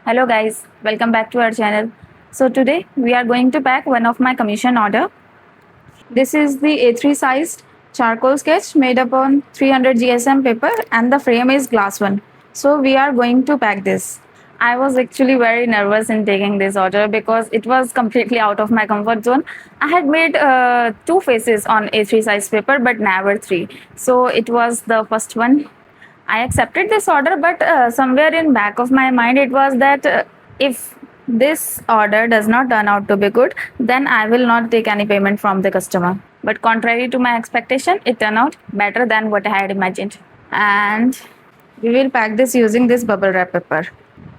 Hello guys, welcome back to our channel. So today we are going to pack one of my commission order. This is the A3 sized charcoal sketch made up on 300 GSM paper and the frame is glass one. So we are going to pack this. I was actually very nervous in taking this order because it was completely out of my comfort zone. I had made two faces on A3 size paper but never three. So it was the first one. I accepted this order, but somewhere in back of my mind it was that if this order does not turn out to be good, then I will not take any payment from the customer. But contrary to my expectation, it turned out better than what I had imagined. And we will pack this using this bubble wrap paper.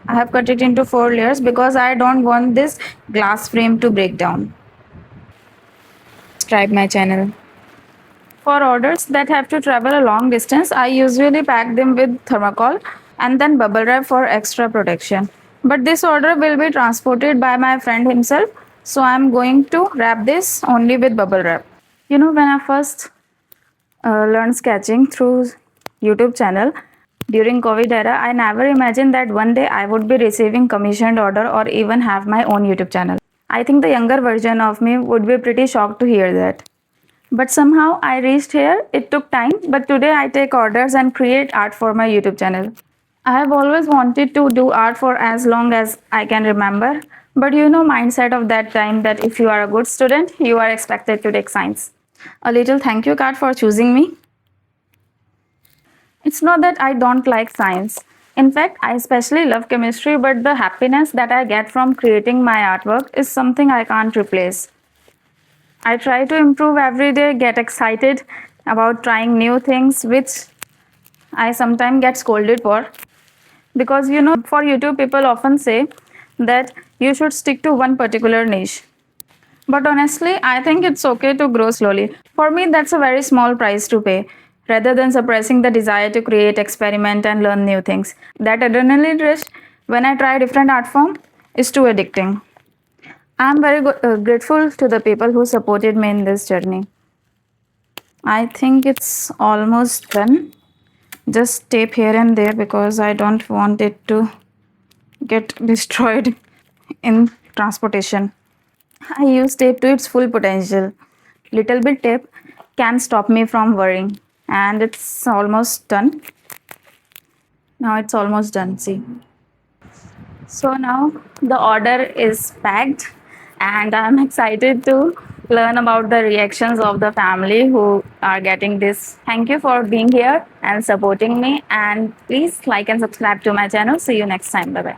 I have cut it into 4 layers because I don't want this glass frame to break down. Subscribe my channel. For orders that have to travel a long distance, I usually pack them with thermocol and then bubble wrap for extra protection. But this order will be transported by my friend himself, so I'm going to wrap this only with bubble wrap. You know, when I first learned sketching through YouTube channel during COVID era, I never imagined that one day I would be receiving commissioned order or even have my own YouTube channel. I think the younger version of me would be pretty shocked to hear that. But somehow I reached here. It took time, but today I take orders and create art for my YouTube channel. I have always wanted to do art for as long as I can remember. But you know, mindset of that time that if you are a good student, you are expected to take science. A little thank you card for choosing me. It's not that I don't like science. In fact, I especially love chemistry, but the happiness that I get from creating my artwork is something I can't replace. I try to improve every day, get excited about trying new things, which I sometimes get scolded for. Because you know, for YouTube, people often say that you should stick to one particular niche. But honestly, I think it's okay to grow slowly. For me, that's a very small price to pay, rather than suppressing the desire to create, experiment, and learn new things. That adrenaline rush when I try different art form is too addicting. I'm very grateful to the people who supported me in this journey. I think it's almost done. Just tape here and there because I don't want it to get destroyed in transportation. I use tape to its full potential. Little bit tape can stop me from worrying. And it's almost done. Now it's almost done, see. So now the order is packed and I'm excited to learn about the reactions of the family who are getting this. Thank you for being here and supporting me, and please like and subscribe to my channel. See you next time. Bye bye.